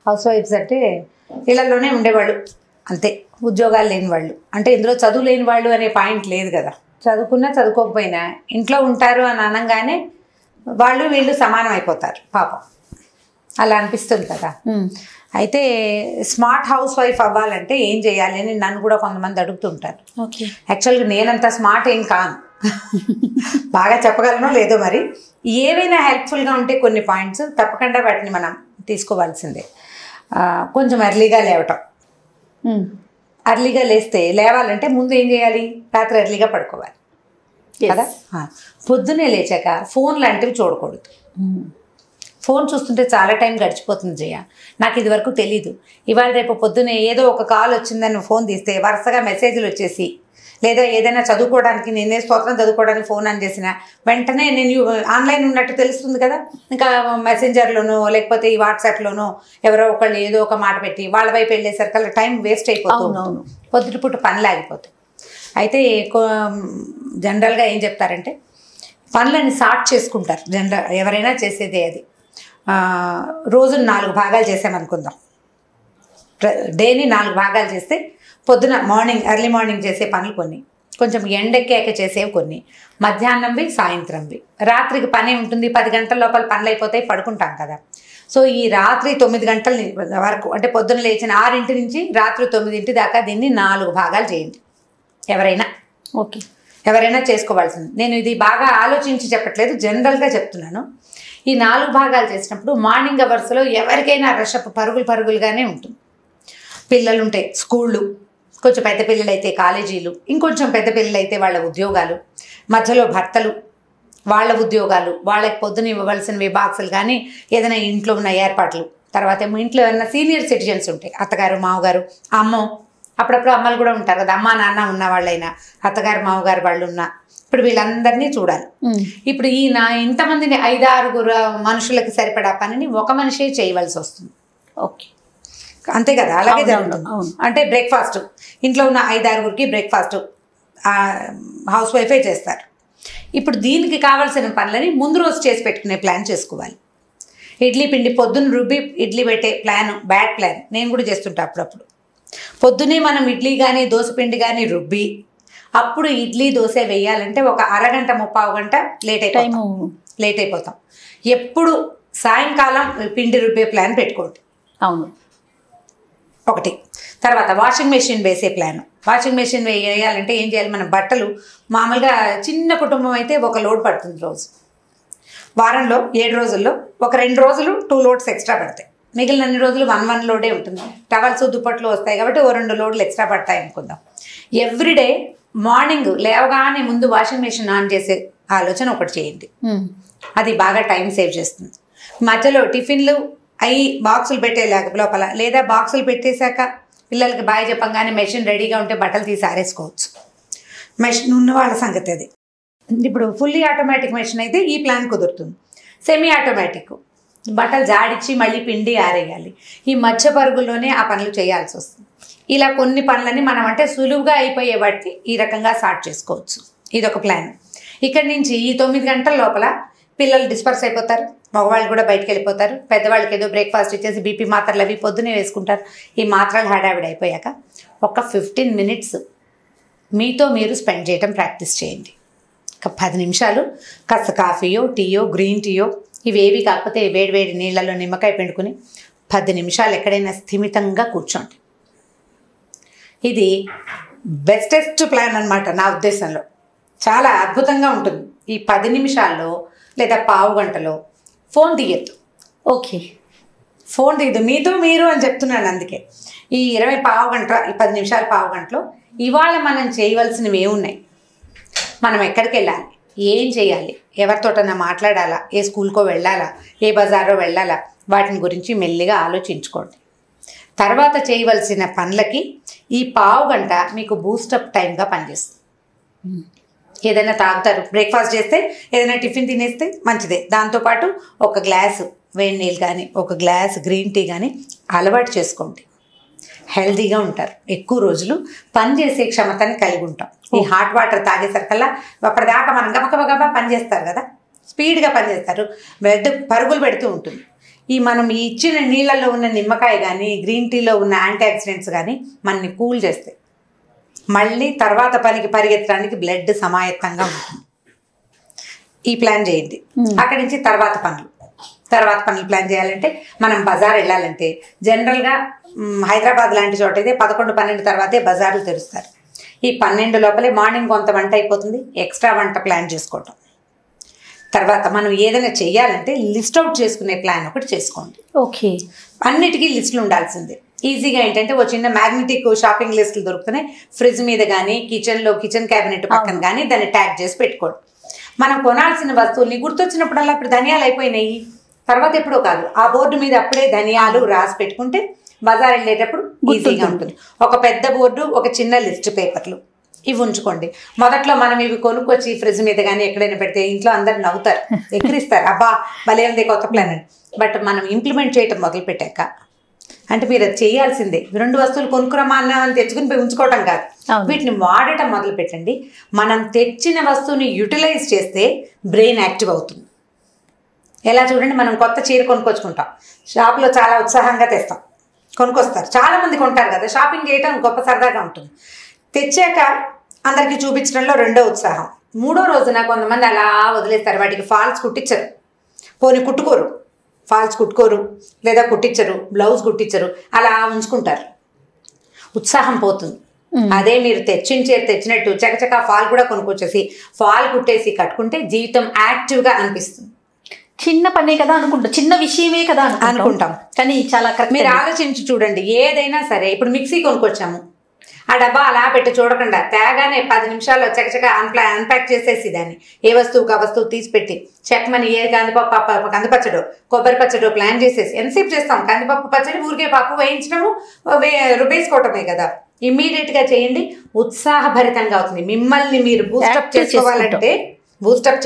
House wives అంటే ఇళ్లలోనే ఉండేవాళ్ళు అంతే, ఉద్యోగాలు లేని వాళ్ళు. అంటే ఇందులో చదువు లేని వాళ్ళు అనే పాయింట్ లేదు కదా. చదువుకున్నా చదువుకోకపోయినా ఇంట్లో ఉంటారు అని అనగానే వాళ్ళు వీళ్ళు సమానం అయిపోతారు పాపం, అలా అనిపిస్తుంది కదా. అయితే స్మార్ట్ హౌస్ వైఫ్ అవ్వాలంటే ఏం చేయాలి అని నన్ను కూడా కొంతమంది అడుగుతుంటారు. యాక్చువల్గా నేనంత స్మార్ట్ ఏం కాను, బాగా చెప్పగలనో లేదో మరి. ఏవైనా హెల్ప్ఫుల్గా ఉంటే కొన్ని పాయింట్స్ తప్పకుండా వాటిని మనం తీసుకోవాల్సిందే. కొంచెం ఎర్లీగా లేవటం. అర్లీగా లేవాలంటే ముందు ఏం చేయాలి, రాత్రి ఎర్లీగా పడుకోవాలి కదా. పొద్దున్నే లేచాక ఫోన్ లాంటివి చూడకూడదు. ఫోన్ చూస్తుంటే చాలా టైం గడిచిపోతుంది జయ. నాకు ఇది వరకు తెలీదు, ఇవాళ రేపు పొద్దున్నే ఏదో ఒక కాల్ వచ్చిందని ఫోన్ తీస్తే వరుసగా మెసేజ్లు వచ్చేసి, లేదా ఏదైనా చదువుకోవడానికి నేనే స్తోత్రం చదువుకోవడానికి ఫోన్ ఆన్ చేసిన వెంటనే నేను ఆన్లైన్ ఉన్నట్టు తెలుస్తుంది కదా. ఇంకా మెసెంజర్లోనో లేకపోతే ఈ వాట్సాప్లోనో ఎవరో ఒకళ్ళు ఏదో ఒక మాట పెట్టి వాళ్ళ వైపు వెళ్ళేసరికి టైం వేస్ట్ అయిపోతుంది, పొద్దుటిపూట పనులు ఆగిపోతాయి. అయితే జనరల్గా ఏం చెప్తారంటే పనులని సార్ట్ చేసుకుంటారు. ఎవరైనా చేసేదే అది. రోజును 4 భాగాలు చేసామనుకుందాం, డేని 4 భాగాలు చేస్తే పొద్దున ఎర్లీ మార్నింగ్ చేసే పనులు కొన్ని, కొంచెం ఎండెక్కాక చేసేవి కొన్ని, మధ్యాహ్నంవి సాయంత్రంవి, రాత్రికి పని ఉంటుంది. 10 గంటల లోపల పనులు అయిపోతాయి, పడుకుంటాం కదా. సో ఈ రాత్రి 9 గంటల వరకు, అంటే పొద్దున లేచిన 6 నుంచి రాత్రి 9 దాకా దీన్ని 4 భాగాలు చేయండి ఎవరైనా చేసుకోవాల్సింది. నేను ఇది బాగా ఆలోచించి చెప్పట్లేదు, జనరల్గా చెప్తున్నాను. ఈ 4 భాగాలు చేసినప్పుడు మార్నింగ్ అవర్స్లో ఎవరికైనా రషప్ పరుగులుగానే ఉంటుంది. పిల్లలు ఉంటే స్కూళ్ళు, కొంచెం పెద్ద పిల్లలు అయితే కాలేజీలు, ఇంకొంచెం పెద్ద పిల్లలు అయితే వాళ్ళ ఉద్యోగాలు, మధ్యలో భర్తలు వాళ్ళ ఉద్యోగాలు, వాళ్ళకి పొద్దున ఇవ్వవలసినవి బాక్సులు కానీ ఏదైనా ఇంట్లో ఉన్న ఏర్పాట్లు, తర్వాత ఏమో ఇంట్లో ఏమైనా సీనియర్ సిటిజన్స్ ఉంటాయి, అత్తగారు మామగారు అమ్మో, అప్పుడప్పుడు అమ్మలు కూడా ఉంటారు కదా, అమ్మ నాన్న ఉన్న వాళ్ళైనా అత్తగారు మామగారు వాళ్ళు ఉన్నా, ఇప్పుడు వీళ్ళందరినీ చూడాలి. ఇప్పుడు ఇంతమందిని 5-6 మనుషులకి సరిపడా పనిని ఒక మనిషే చేయవలసి వస్తుంది. అంతే కదా, అలాగే జరుగుతుంది. అంటే బ్రేక్ఫాస్ట్ ఇంట్లో ఉన్న 5-6కి బ్రేక్ఫాస్ట్ హౌస్ వైఫే చేస్తారు. ఇప్పుడు దీనికి కావాల్సిన పనులని ముందు రోజు చేసి పెట్టుకునే ప్లాన్ చేసుకోవాలి. ఇడ్లీ పిండి పొద్దున్న రుబ్బి ఇడ్లీ పెట్టే ప్లాన్ బ్యాడ్ ప్లాన్, నేను కూడా చేస్తుంటా అప్పుడప్పుడు. పొద్దునే మనం ఇడ్లీ కానీ దోశ పిండి కానీ రుబ్బి అప్పుడు ఇడ్లీ దోశ వేయాలంటే ఒక అరగంట 30 గంట లేట్ అయిపోతాం. ఎప్పుడు సాయంకాలం పిండి రుబ్బే ప్లాన్ పెట్టుకోండి. ఒకటి. తర్వాత వాషింగ్ మెషిన్ వేసే ప్లాన్. వాషింగ్ మెషిన్ వేయాలంటే ఏం చేయాలి, మన బట్టలు మామూలుగా చిన్న కుటుంబం అయితే ఒక లోడ్ పడుతుంది రోజు. వారంలో 7 రోజుల్లో ఒక 2 రోజులు 2 లోడ్స్ ఎక్స్ట్రా పడతాయి, మిగిలిన అన్ని రోజులు 1 లోడే ఉంటుంది. టవల్స్ దుప్పట్లు వస్తాయి కాబట్టి 2 లోడ్లు ఎక్స్ట్రా పడతాయి అనుకుందాం. ఎవ్రీడే మార్నింగ్ లేవగానే ముందు వాషింగ్ మెషిన్ ఆన్ చేసే ఆలోచన ఒకటి చేయండి, అది బాగా టైం సేవ్ చేస్తుంది. మధ్యలో టిఫిన్లు బాక్సులు పెట్టే లోపల, లేదా బాక్సులు పెట్టేశాక పిల్లలకి బాయ్ చెప్పంగానే మెషిన్ రెడీగా ఉంటే బట్టలు తీసి ఆరేసుకోవచ్చు. మెషిన్ ఉన్న వాళ్ళ సంగతి అది. ఇప్పుడు ఫుల్లీ ఆటోమేటిక్ మెషిన్ అయితే ఈ ప్లాన్ కుదురుతుంది. సెమీ ఆటోమేటిక్ బట్టలు జాడిచ్చి మళ్ళీ పిండి ఆరేయాలి. ఈ మధ్య పరుగుల్లోనే ఆ పనులు చేయాల్సి వస్తుంది. ఇలా కొన్ని పనులని మనం అంటే సులువుగా అయిపోయే వాటిని ఈ రకంగా స్టార్ట్ చేసుకోవచ్చు. ఇదొక ప్లాన్. ఇక్కడి నుంచి ఈ 9 గంటల లోపల పిల్లలు డిస్పర్స్ అయిపోతారు, మగవాళ్ళు కూడా బయటకు వెళ్ళిపోతారు. పెద్దవాళ్ళకి ఏదో బ్రేక్ఫాస్ట్ ఇచ్చేసి బీపీ మాత్రలు అవి పొద్దునే వేసుకుంటారు. ఈ మాత్రలు హడావిడి అయిపోయాక ఒక 15 మినిట్స్ మీతో మీరు స్పెండ్ చేయడం ప్రాక్టీస్ చేయండి. ఒక 10 నిమిషాలు కాస్త కాఫీయో టీయో గ్రీన్ టీయో ఇవేవి కాకపోతే వేడివేడి నీళ్ళలో నిమ్మకాయ పిండుకుని 10 నిమిషాలు ఎక్కడైనా స్థిమితంగా కూర్చోండి. ఇది బెస్టెస్ట్ ప్లాన్ అన్నమాట నా ఉద్దేశంలో. చాలా అద్భుతంగా ఉంటుంది. ఈ 10 నిమిషాల్లో లేదా పావు గంటలో ఫోన్ తీయద్దు. ఫోన్ తీయద్దు, మీతో మీరు అని చెప్తున్నాను. అందుకే ఈ 10 నిమిషాలు పావు గంటలో ఇవాళ మనం చేయవలసినవి ఏమున్నాయి, మనం ఎక్కడికి వెళ్ళాలి, ఏం చేయాలి, ఎవరితోటన్నా మాట్లాడాలా, ఏ స్కూల్కో వెళ్ళాలా, ఏ బజారో వెళ్ళాలా, వాటిని గురించి మెల్లిగా ఆలోచించుకోండి. తర్వాత చేయవలసిన పనులకి ఈ పావు గంట మీకు బూస్టప్ టైంగా పనిచేస్తుంది. ఏదైనా తాగుతారు, బ్రేక్ఫాస్ట్ చేస్తే ఏదైనా టిఫిన్ తినేస్తే మంచిదే, దాంతోపాటు ఒక గ్లాసు వేడి నీళ్ళు కానీ ఒక గ్లాస్ గ్రీన్ టీ కానీ అలవాటు చేసుకోండి. హెల్తీగా ఉంటారు, ఎక్కువ రోజులు పనిచేసే క్షమతని కలిగి ఉంటాం. ఈ హాట్ వాటర్ తాగేసరికల్లా అప్పటిదాకా మనం గబగబా పనిచేస్తారు కదా, స్పీడ్గా పనిచేస్తారు, బ్లడ్ పరుగులు పెడుతూ ఉంటుంది. మనం ఇచ్చిన నీళ్ళల్లో ఉన్న నిమ్మకాయ కానీ గ్రీన్ టీలో ఉన్న యాంటీ ఆక్సిడెంట్స్ కానీ మనని కూల్ చేస్తాయి. మళ్ళీ తర్వాత పనికి పరిగెత్తడానికి బ్లడ్ సమాయత్తంగా ఉంటుంది. ఈ ప్లాన్ చేయండి. అక్కడి నుంచి తర్వాత పనులు ప్లాన్ చేయాలంటే మనం బజార్ వెళ్ళాలంటే జనరల్గా హైదరాబాద్ లాంటి చోట అయితే 11-12 తర్వాతే బజార్లు తెరుస్తారు. ఈ 12 లోపలే మార్నింగ్ కొంత వంట అయిపోతుంది. ఎక్స్ట్రా వంట ప్లాన్ చేసుకోవటం. తర్వాత మనం ఏదైనా చెయ్యాలంటే లిస్ట్ అవుట్ చేసుకునే ప్లాన్ ఒకటి చేసుకోండి. ఓకే, అన్నిటికీ లిస్టులు ఉండాల్సిందే. ఈజీగా ఏంటంటే ఒక చిన్న మ్యాగ్నెటిక్ షాపింగ్ లిస్టులు దొరుకుతున్నాయి. ఫ్రిడ్జ్ మీద కానీ కిచెన్ క్యాబినెట్ పక్కన కానీ దాన్ని ట్యాగ్ చేసి పెట్టుకోండి. మనం కొనాల్సిన వస్తువుల్ని గుర్తొచ్చినప్పుడల్లా ఇప్పుడు ధనియాలు అయిపోయినాయి, తర్వాత ఎప్పుడో కాదు, ఆ బోర్డు మీద అప్పుడే ధనియాలు రాసి పెట్టుకుంటే బజార్ వెళ్ళేటప్పుడు ఈజీగా ఉంటుంది. ఒక పెద్ద బోర్డు, ఒక చిన్న లిస్ట్ పేపర్లు ఇవి ఉంచుకోండి. మొదట్లో మనం ఇవి కొనుక్కొచ్చి ఫ్రిడ్జ్ మీద కానీ ఎక్కడైనా పెడితే ఇంట్లో అందరు నవ్వుతారు, ఎక్కిరిస్తారు, అబ్బా భలే ఉంది కొత్త ప్లాన్ అని. బట్ మనం ఇంప్లిమెంట్ చేయటం మొదలు పెట్టాక అంటే మీరు అది చేయాల్సిందే. 2 వస్తువులు కొనుక్కురమ్మా అని తెచ్చుకుని పోయి ఉంచుకోవటం కాదు, వీటిని వాడటం మొదలు పెట్టండి. మనం తెచ్చిన వస్తువుని యూటిలైజ్ చేస్తే బ్రెయిన్ యాక్టివ్ అవుతుంది. ఎలా చూడండి, మనం కొత్త చీర కొనుక్కొచ్చుకుంటాం, షాప్లో చాలా ఉత్సాహంగా తెస్తాం, కొనుక్కొస్తారు, చాలామంది కొంటారు కదా, షాపింగ్ చేయటం గొప్ప సరదాగా ఉంటుంది. తెచ్చాక అందరికీ చూపించడంలో రెండో ఉత్సాహం. 3వ రోజున కొంతమంది అలా వదిలేస్తారు, వాటికి ఫాల్స్ కుట్టించరు, పోనీ కుట్టుకోరు, ఫాల్స్ కుట్టుకోరు లేదా కుట్టించరు, బ్లౌజ్ కుట్టించరు, అలా ఉంచుకుంటారు, ఉత్సాహం పోతుంది. అదే మీరు తెచ్చినట్టు చకచకా ఫాల్ కూడా కొనుక్కొచ్చేసి ఫాల్ కుట్టేసి కట్టుకుంటే జీవితం యాక్టివ్గా అనిపిస్తుంది. చిన్న పనే కదా అనుకుంటాం, చిన్న విషయమే కదా అనుకుంటాం, కానీ చాలా మీరు ఆలోచించి చూడండి. ఏదైనా సరే, ఇప్పుడు మిక్సీ కొనుక్కొచ్చాము, ఆ డబ్బా అలా పెట్టి చూడకుండా తేగానే 10 నిమిషాల్లో చకచకా అన్ప్యాక్ చేసేసి దాన్ని ఏ వస్తువుకి ఆ వస్తువు తీసి పెట్టి చెక్కమని ఏ కందిపచ్చడో కొబ్బరి పచ్చడో ప్లాన్ చేసేసి ఎంతసేపు చేస్తాం. కందిపప్పు పచ్చడి ఊరికే పప్పు వేయించడము రుబ్బేసుకోవటమే కదా. ఇమ్మీడియట్గా చేయండి, ఉత్సాహభరితంగా అవుతుంది. మిమ్మల్ని మీరు బూస్టప్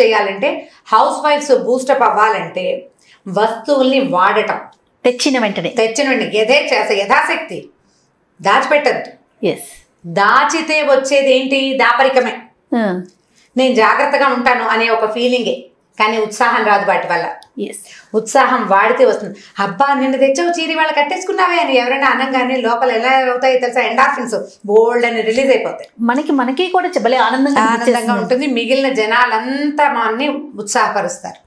చేయాలంటే హౌస్ వైఫ్స్ బూస్టప్ అవ్వాలంటే వస్తువుల్ని వాడటం, తెచ్చిన వెంటనే యథాశక్తి దాచిపెట్టద్దు. దాచితే వచ్చేది ఏంటి, దాపరికమే. నేను జాగ్రత్తగా ఉంటాను అనే ఒక ఫీలింగే, కానీ ఉత్సాహం రాదు వాటి వల్ల. ఉత్సాహం వాడితే వస్తుంది. అబ్బా నిన్ను తెచ్చావు చీరి వాళ్ళు కట్టేసుకున్నావే అని ఎవరైనా అనగానే లోపల ఎలా అవుతాయో తెలుసా, ఎండార్ఫిన్స్ బోల్డ్ అని రిలీజ్ అయిపోతాయి. మనకి కూడా ఆనందంగా ఉంటుంది. మిగిలిన జనాలంతా మనని ఉత్సాహపరుస్తారు.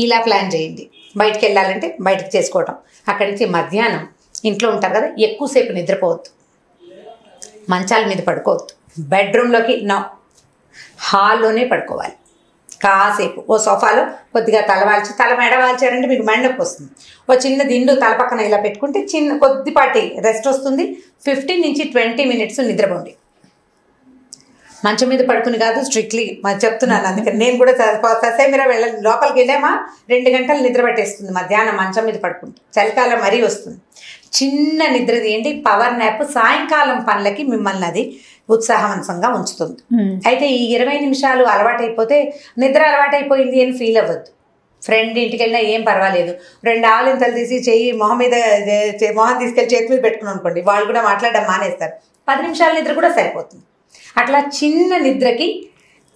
ఇలా ప్లాన్ చేయండి. బయటికి వెళ్ళాలంటే బయటకు చేసుకోవటం. అక్కడి నుంచి మధ్యాహ్నం ఇంట్లో ఉంటారు కదా, ఎక్కువసేపు నిద్రపోవద్దు, మంచాల మీద పడుకోవద్దు, బెడ్రూమ్లోకి హాల్లోనే పడుకోవాలి. కాసేపు ఓ సోఫాలో కొద్దిగా తల మెడవాల్చారంటే మీకు మెండకు వస్తుంది. ఓ చిన్న దిండు తల పక్కన ఇలా పెట్టుకుంటే కొద్దిపాటి రెస్ట్ వస్తుంది. 15-20 మినిట్స్ నిద్రపోండి. మంచం మీద పడుకుని కాదు, స్ట్రిక్ట్లీ చెప్తున్నాను. అందుకని నేను కూడా ససేమిరా వెళ్ళాలి, లోపలికి వెళ్ళామా 2 గంటలు నిద్ర పట్టేస్తుంది మధ్యాహ్నం మంచం మీద పడుకుంటే. చలికాలం మరీ వస్తుంది. చిన్న నిద్ర తీయండి, పవర్ నాప్. సాయంకాలం పనులకి మిమ్మల్ని అది ఉత్సాహవంతంగా ఉంచుతుంది. అయితే ఈ 20 నిమిషాలు అలవాటైపోతే నిద్ర అలవాటైపోయింది అని ఫీల్ అవ్వద్దు. ఫ్రెండ్ ఇంటికి వెళ్ళినా ఏం పర్వాలేదు, 2 ఆవలింతలు తీసి మొహం తీసుకెళ్ళి చేతి మీద పెట్టుకుని అనుకోండి, వాళ్ళు కూడా మాట్లాడడం మానేస్తారు. 10 నిమిషాల నిద్ర కూడా సరిపోతుంది. అట్లా చిన్న నిద్రకి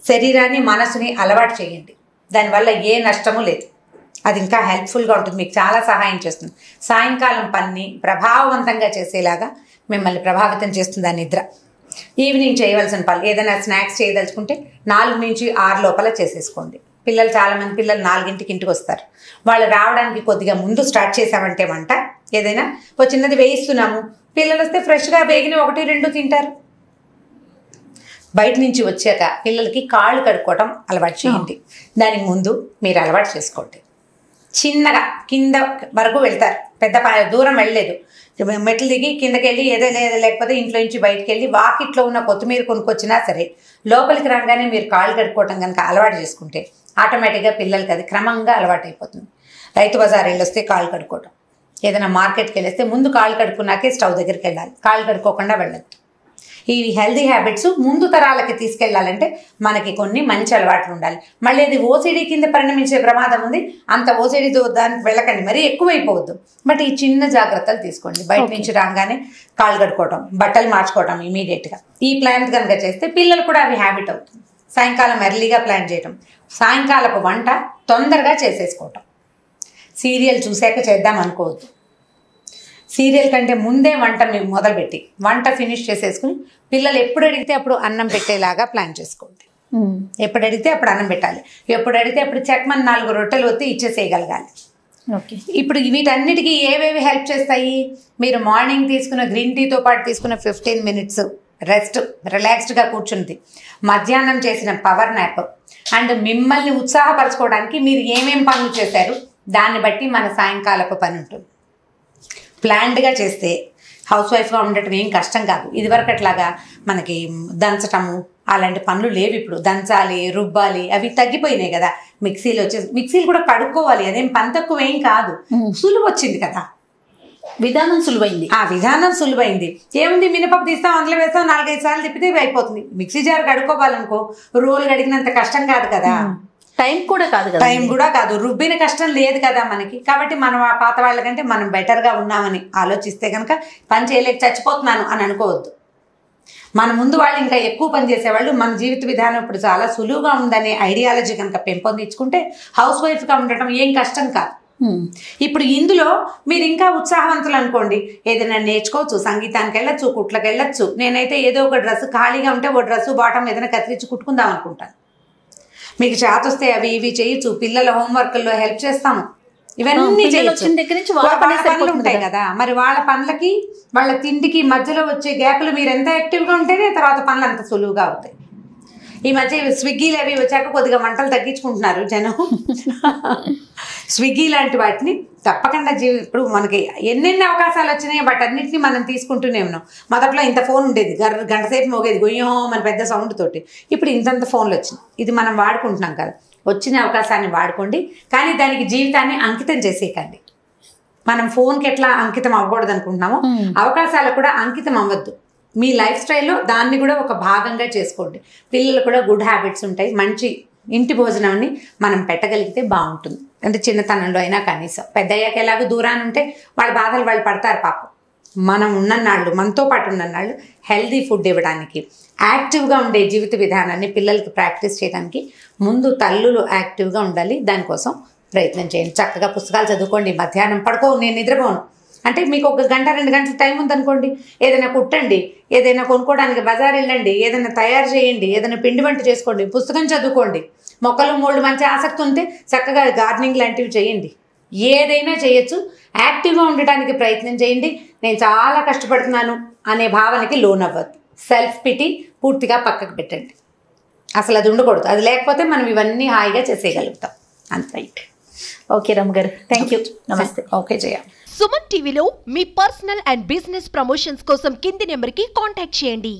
శరీరాన్ని మనసుని అలవాటు చేయండి. దానివల్ల ఏ నష్టము లేదు. అది ఇంకా హెల్ప్ఫుల్గా ఉంటుంది, మీకు చాలా సహాయం చేస్తుంది. సాయంకాలం పని ప్రభావవంతంగా చేసేలాగా మిమ్మల్ని ప్రభావితం చేస్తుంది ఆ నిద్ర. ఈవినింగ్ చేయవలసిన పనులు ఏదైనా స్నాక్స్ చేయదలుచుకుంటే 4-6 లోపల చేసేసుకోండి. చాలామంది పిల్లలు 4ంటికి ఇంటికి వస్తారు. వాళ్ళు రావడానికి కొద్దిగా ముందు స్టార్ట్ చేసామంటే వంట ఏదైనా ఒక చిన్నది వేయిస్తున్నాము, పిల్లలు వస్తే ఫ్రెష్గా వేగిన 1-2 తింటారు. బయట నుంచి వచ్చాక పిల్లలకి కాళ్ళు కడుక్కోవటం అలవాటు చేయండి. దానికి ముందు మీరు అలవాటు చేసుకోండి. చిన్నగా కింద వరకు వెళ్తారు, పెద్ద దూరం వెళ్ళలేదు, మెట్లు దిగి కిందకి వెళ్ళి ఏదో లేకపోతే ఇంట్లో నుంచి బయటకు వెళ్ళి వాకిట్లో ఉన్న కొత్తిమీర కొనుక్కొచ్చినా సరే లోపలికి రాగానే మీరు కాళ్ళు కడుక్కోవటం కనుక అలవాటు చేసుకుంటే ఆటోమేటిక్గా పిల్లలకి అది క్రమంగా అలవాటు అయిపోతుంది. రైతు బజార్ వెళ్ళొస్తే కాళ్ళు కడుక్కోవటం, ఏదైనా మార్కెట్కి వెళ్ళేస్తే ముందు కాళ్ళు కడుక్కున్నాకే స్టవ్ దగ్గరికి వెళ్ళాలి, కాళ్ళు కడుక్కోకుండా వెళ్ళద్దు. ఈ హెల్దీ హ్యాబిట్స్ ముందు తరాలకి తీసుకెళ్లాలంటే మనకి కొన్ని మంచి అలవాట్లు ఉండాలి. మళ్ళీ అది ఓసిడీ కింద పరిణమించే ప్రమాదం ఉంది. అంత ఓసిడీతో దానికి వెళ్ళకండి, మరీ ఎక్కువైపోవద్దు. బట్ ఈ చిన్న జాగ్రత్తలు తీసుకోండి. బయట నుంచి రాగానే కాళ్ళు కడుక్కోవటం, బట్టలు మార్చుకోవటం ఇమీడియట్గా. ఈ ప్లాన్ కనుక చేస్తే పిల్లలు కూడా అవి హ్యాబిట్ అవుతుంది. సాయంకాలం ఎర్లీగా ప్లాన్ చేయటం, సాయంకాలపు వంట తొందరగా చేసేసుకోవటం. సీరియల్ చూశాక చేద్దాం అనుకోవద్దు. సీరియల్ కంటే ముందే వంట మేము మొదలుపెట్టి వంట ఫినిష్ చేసేసుకుని పిల్లలు ఎప్పుడు అడిగితే అప్పుడు అన్నం పెట్టేలాగా ప్లాన్ చేసుకోండి. ఎప్పుడు అడిగితే అప్పుడు అన్నం పెట్టాలి, ఎప్పుడు అడిగితే అప్పుడు చెక్మని 4 రొట్టెలు వస్తే ఇచ్చేసేయగలగాలి. ఇప్పుడు వీటన్నిటికీ ఏవేవి హెల్ప్ చేస్తాయి? మీరు మార్నింగ్ తీసుకున్న గ్రీన్ టీతో పాటు తీసుకున్న 15 minutes రెస్ట్, రిలాక్స్డ్గా కూర్చుంది, మధ్యాహ్నం చేసిన పవర్ నాప్ అండ్ మిమ్మల్ని ఉత్సాహపరచుకోవడానికి మీరు ఏమేం పనులు చేశారు దాన్ని బట్టి మన సాయంకాలపు పని ఉంటుంది. ప్లాన్డ్గా చేస్తే హౌస్ వైఫ్గా ఉండటం ఏం కష్టం కాదు. ఇదివరకు అట్లాగా మనకి దంచటము అలాంటి పనులు లేవు. ఇప్పుడు దంచాలి, రుబ్బాలి అవి తగ్గిపోయినాయి కదా. మిక్సీలు వచ్చేసి మిక్సీలు కూడా కడుక్కోవాలి, అదేం పని తక్కువ ఏం కాదు, సులువు వచ్చింది కదా, విధానం సులువైంది. ఆ విధానం సులువైంది. ఏముంది, మినపప్పు తీస్తాం, అందులో వేస్తాం, 4-5 సార్లు తిప్పితే అయిపోతుంది. మిక్సీ జార్ కడుక్కోవాలనుకో రోలు కడిగినంత కష్టం కాదు కదా, టైం కూడా కాదు కదా, టైం కూడా కాదు, రుబ్బిన కష్టం లేదు కదా మనకి. కాబట్టి మనం ఆ పాత వాళ్ళకంటే మనం బెటర్గా ఉన్నామని ఆలోచిస్తే కనుక పని చేయలేక చచ్చిపోతున్నాను అని అనుకోవద్దు. మన ముందు వాళ్ళు ఇంకా ఎక్కువ పని చేసేవాళ్ళు. మన జీవిత విధానం ఇప్పుడు చాలా సులువుగా ఉందనే ఐడియాలజీ కనుక పెంపొందించుకుంటే హౌస్ వైఫ్గా ఉండటం ఏం కష్టం కాదు. ఇప్పుడు ఇందులో మీరు ఇంకా ఉత్సాహవంతులు అనుకోండి, ఏదైనా నేర్చుకోవచ్చు, సంగీతానికి వెళ్ళొచ్చు, కుట్లకు వెళ్ళొచ్చు. నేనైతే ఏదో ఒక డ్రెస్ ఖాళీగా ఉంటే ఓ డ్రెస్సు బాటం ఏదైనా కత్తిరించి కుట్టుకుందాం అనుకుంటాను. మీకు చేతొస్తే అవి ఇవి చేయొచ్చు, పిల్లల హోంవర్క్లో హెల్ప్ చేస్తాము, ఇవన్నీ చేయొచ్చు. పనులు ఉంటాయి కదా, మరి వాళ్ళ పనులకి వాళ్ళ తిండికి మధ్యలో వచ్చే గ్యాప్లు మీరు ఎంత యాక్టివ్గా ఉంటేనే తర్వాత పనులు అంత సులువుగా అవుతాయి. ఈ మధ్య స్విగ్గీలు అవి వచ్చాక కొద్దిగా వంటలు తగ్గించుకుంటున్నారు జనం. స్విగ్గీ లాంటి వాటిని తప్పకుండా ఇప్పుడు మనకి ఎన్నెన్ని అవకాశాలు వచ్చినాయి, వాటన్నిటిని మనం తీసుకుంటూనే ఉన్నాం. మొదట్లో ఇంత ఫోన్ ఉండేది, గంట సేపు మోగేది గొయ్యో మన పెద్ద సౌండ్ తోటి. ఇప్పుడు ఇంతంత ఫోన్లు వచ్చినాయి, ఇది మనం వాడుకుంటున్నాం కదా. వచ్చిన అవకాశాన్ని వాడుకోండి, కానీ దానికి జీవితాన్ని అంకితం చేసేయకండి. మనం ఫోన్కి ఎట్లా అంకితం అవ్వకూడదు అనుకుంటున్నామో అవకాశాలకు కూడా అంకితం అవ్వద్దు. మీ లైఫ్ స్టైల్లో దాన్ని కూడా ఒక భాగంగా చేసుకోండి. పిల్లలు కూడా గుడ్ హ్యాబిట్స్ ఉంటాయి. మంచి ఇంటి భోజనాన్ని మనం పెట్టగలిగితే బాగుంటుంది. అంటే చిన్నతనంలో అయినా కనీసం, పెద్ద అయ్యాక ఎలాగో దూరాన్ని ఉంటే వాళ్ళ బాధలు వాళ్ళు పడతారు పాపం. మనం ఉన్నన్నాళ్ళు, మనతో పాటు ఉన్నన్నాళ్ళు హెల్దీ ఫుడ్ ఇవ్వడానికి, యాక్టివ్గా ఉండే జీవిత విధానాన్ని పిల్లలకి ప్రాక్టీస్ చేయడానికి ముందు తల్లులు యాక్టివ్గా ఉండాలి. దానికోసం ప్రయత్నం చేయండి. చక్కగా పుస్తకాలు చదువుకోండి. మధ్యాహ్నం పడుకో, నేను నిద్రపోను అంటే మీకు 1 గంట 2 గంటల టైం ఉందనుకోండి, ఏదైనా కుట్టండి, ఏదైనా కొనుక్కోవడానికి బజార్ వెళ్ళండి, ఏదైనా తయారు చేయండి, ఏదైనా పిండి వంట చేసుకోండి, పుస్తకం చదువుకోండి. మొక్కలు మూళ్ళు మంచి ఆసక్తి ఉంటే చక్కగా గార్డెనింగ్ లాంటివి చేయండి. ఏదైనా చేయొచ్చు. యాక్టివ్గా ఉండటానికి ప్రయత్నం చేయండి. నేను చాలా కష్టపడుతున్నాను అనే భావనకి లోన్ అవ్వద్దు. సెల్ఫ్ పిటీ పూర్తిగా పక్కకు పెట్టండి. అసలు అది ఉండకూడదు. అది లేకపోతే మనం ఇవన్నీ హాయిగా చేసేయగలుగుతాం. అంతే. ఓకే రమ్మ గారు, థ్యాంక్ యూ, నమస్తే. ఓకే జయ. సుమన్ టీవీలో మీ పర్సనల్ అండ్ బిజినెస్ ప్రమోషన్స్ కోసం కింది నెంబర్కి కాంటాక్ట్ చేయండి.